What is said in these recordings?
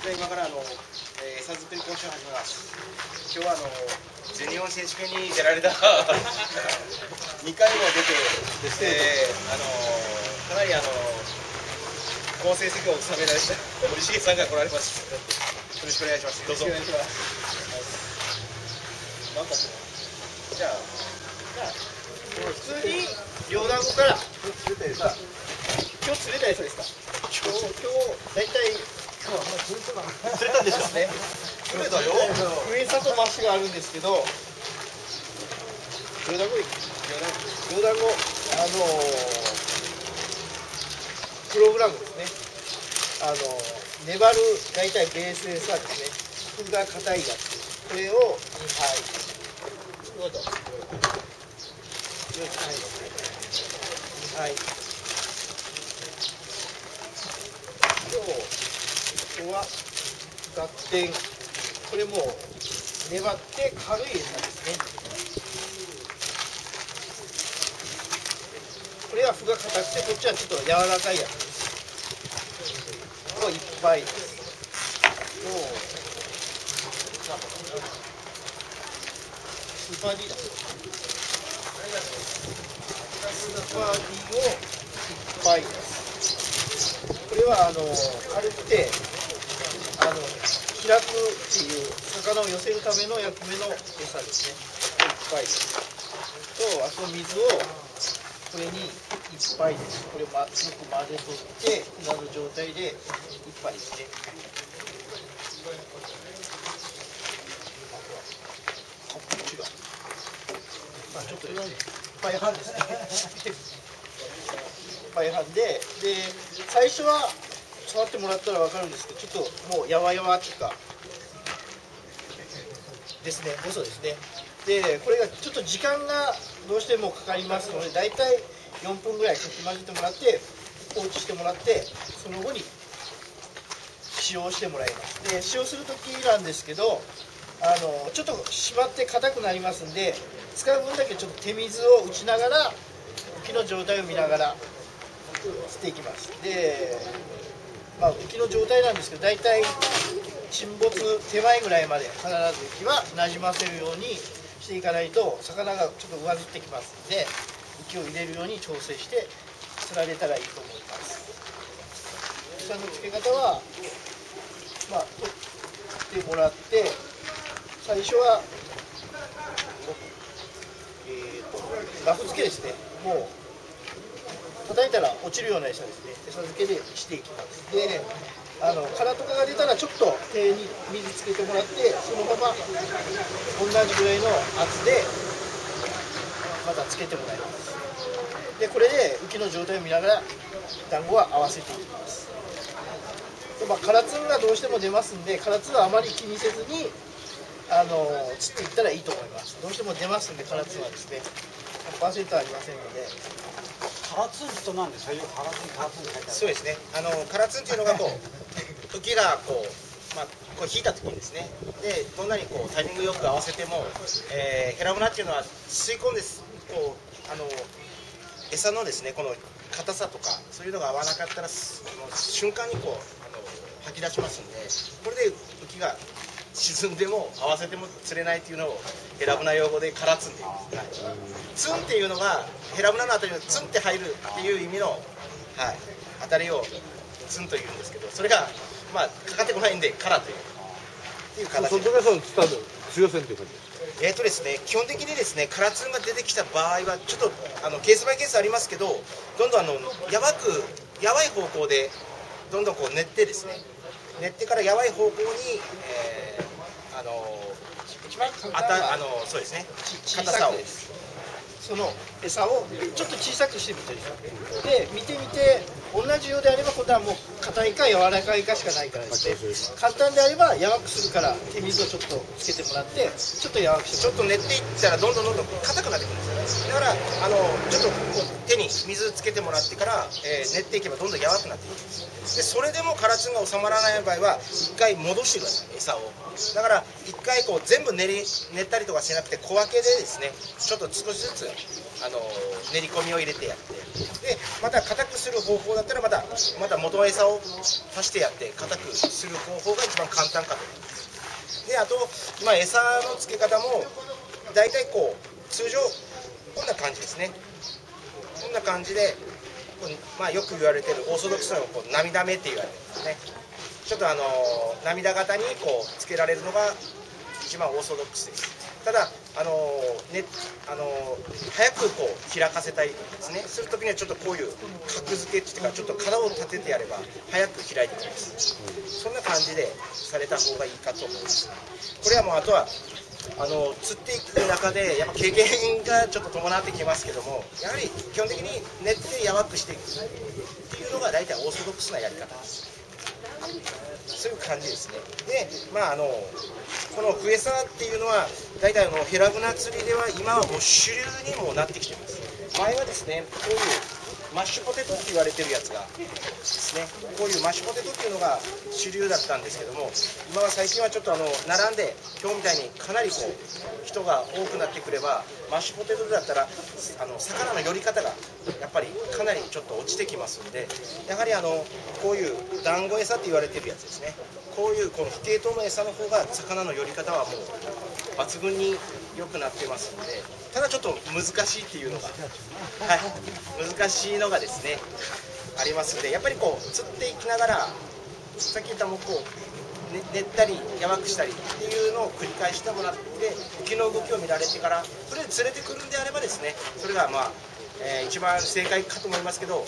今から餌作り講習を始めます。今日は全日本選手権に出られた2回も出て、かなり好成績を収められた森重さんが来られます。よろしくお願いします。どうぞ。じゃあ普通に両団子から今日釣れた餌ですか？今日大体釣れたんでしょうね。釣れたよ。上餌とマッシュがあるんですけど、両団子プログラムですね。粘る大体ベース餌ですね。服が硬いやつ。これを2杯。どうぞ。はい。今日は合点。これも粘って軽い餌ですね。これは麩が硬くて、こっちはちょっと柔らかいやつです。をいっぱいです。スーパー D だ。スーパー D をいっぱいです。これは軽くて開くっていう魚を寄せるための役目の餌ですね。いっぱいです。とあと水をこれにいっぱいです。これをよく混ぜとって今の状態でいっぱいですね。ちょっといっぱい半ですね。いっぱい半で、最初は触ってもらったら分かるんですけど、ちょっともうやわやわっていうかですね、細ですね。で、これがちょっと時間がどうしてもかかりますので、だいたい4分ぐらいかき混ぜてもらって放置してもらって、その後に使用してもらいます。で、使用する時なんですけど、ちょっと締まって硬くなりますんで、使う分だけちょっと手水を打ちながら浮きの状態を見ながら釣っていきます。で、浮きの状態なんですけど、だいたい沈没手前ぐらいまで必ず浮きはなじませるようにしていかないと魚がちょっと上ずってきますので、浮きを入れるように調整して釣られたらいいと思います。餌の付け方は取ってもらって、最初はラフ付けですね。もう叩いたら落ちるような餌ですね。餌付けでしていきます。で、殻とかが出たらちょっと手に水つけてもらって、そのまま同じぐらいの圧でまたつけてもらいます。で、これで浮きの状態を見ながら団子は合わせていきます。で、殻つんがどうしても出ますんで、殻つんはあまり気にせずに釣っていったらいいと思います。どうしても出ますんで、殻つんはですね 100% ありませんので。殻つんとなんですか？殻つんって書いてある。そうですね。殻つんっていうのが浮きがこう引いた時にですね。で、どんなにタイミングよく合わせても、ヘラブナっていうのは吸い込んで餌のですね、この硬さとかそういうのが合わなかったら瞬間に吐き出しますんで、これで浮きが沈んでも合わせても釣れないっていうのをヘラブナ用語で殻つんって言います。はい、ツンっていうのがヘラブナのあたりにツンって入るっていう意味の、あたりをツンと言うんですけど、それがかかってこないんで殻という形で。その時は強線という感じですね、基本的にですね、殻ツンが出てきた場合はちょっとケースバイケースありますけど、どんどんやばい方向でどんどん練ってですね、練ってからやばい方向にそうですね、硬さをその餌をちょっと小さくしてみてで見てみて、同じようであれば今度はもう硬いか柔らかいかしかないからですね、簡単であれば柔らくするから手水をちょっとつけてもらって、ちょっと柔らかくしてちょっと練っていったらどんどん硬くなってくるんですよね。だからちょっと手に水つけてもらってから練っていけばどんどん柔らかくなっていくんです。でそれでも殻つんが収まらない場合は一回戻してください、餌を。だから一回全部練ったりとかしなくて小分けでですね、ちょっと少しずつ練り込みを入れてやって、でまた硬くする方法だったらまた元餌を足してやって硬くする方法が一番簡単かと思います。であと餌の付け方も大体通常こんな感じですね。こんな感じで、よく言われてるオーソドックスなの涙目って言われてるんですね。ちょっと涙型につけられるのが一番オーソドックスです。ただ早く開かせたいですね。するときにはちょっとこういう格付けっていうかちょっと殻を立ててやれば早く開いてきます。そんな感じでされた方がいいかと思います。これはもうあとは釣っていく中でやっぱ経験がちょっと伴ってきますけども、やはり基本的に練ってやわくしていくっていうのが大体オーソドックスなやり方です。そういう感じですね。でこのクエサっていうのは大体ヘラブナ釣りでは今はもう主流にもなってきてます。前はですねこういうマッシュポテトって言われてるやつがですね、こういうマッシュポテトっていうのが主流だったんですけども、今は最近はちょっと並んで今日みたいにかなり人が多くなってくれば、マッシュポテトだったら魚の寄り方がやっぱりかなりちょっと落ちてきますんで、やはりこういう団子餌って言われてるやつですね、こういうこの不系統の餌の方が魚の寄り方はもう抜群に良くなってますので、ただちょっと難しいっていうのが、難しいのがですねありますので、やっぱり釣っていきながらさっき言ったも練ったりやわくしたりっていうのを繰り返してもらって、浮きの動きを見られてからそれで釣れてくるんであればですね、それが一番正解かと思いますけど、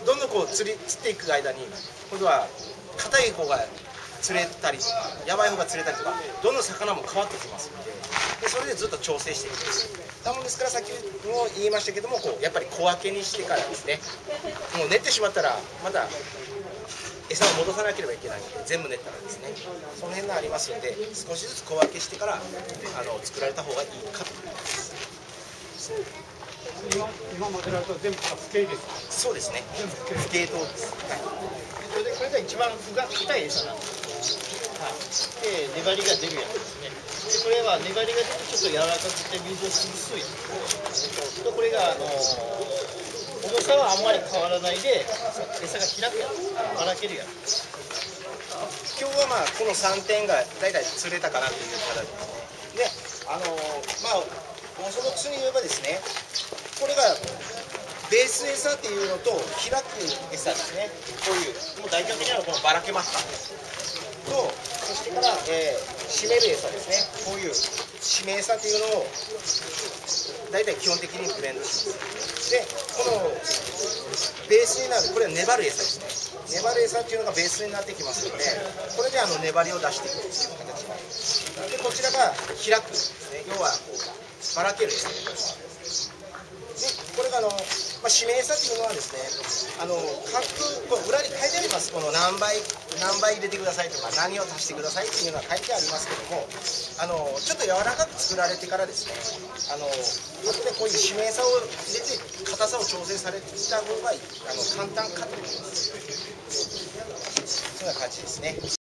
どんどん釣っていく間に今度は硬い方が釣れたりとかやばい方が釣れたりとか、どんどん魚も変わってきますので、それでずっと調整していくだもんですから、さっきも言いましたけどもやっぱり小分けにしてからですね、もう練ってしまったらまた餌を戻さなければいけないので、全部練ったらですねその辺がありますので、少しずつ小分けしてから作られた方がいいかと思います。今混ぜられたら全部不系ですか？そうですね、不系統です。これが一番具が硬い餌なんです。で粘りが出るやつですね。でこれは粘りが出てちょっと柔らかくて水を吸うやつで、これが重さはあんまり変わらないで餌が開くやつ、ばらけるやつ。今日はこの3点が大体釣れたかなという形で、オーソドックスに言えばですね、これがベース餌っていうのと開く餌ですね。こういうもう代表的なのはこのばらけましたと、そしてから、締める餌ですね。こういう締め餌っていうのを大体基本的にブレンドします。でこのベースになるこれは粘る餌ですね。粘る餌っていうのがベースになってきますので、これで粘りを出していくという形になります。でこちらが開くですね。要はばらける餌です。でこれが締め餌っていうのはですね、裏に書いてあります。この何倍入れてくださいとか何を足してくださいっていうのは書いてありますけども、ちょっと柔らかく作られてからですね、後でこういう締め餌を入れて硬さを調整されていた方が簡単かと思います。そんな感じですね。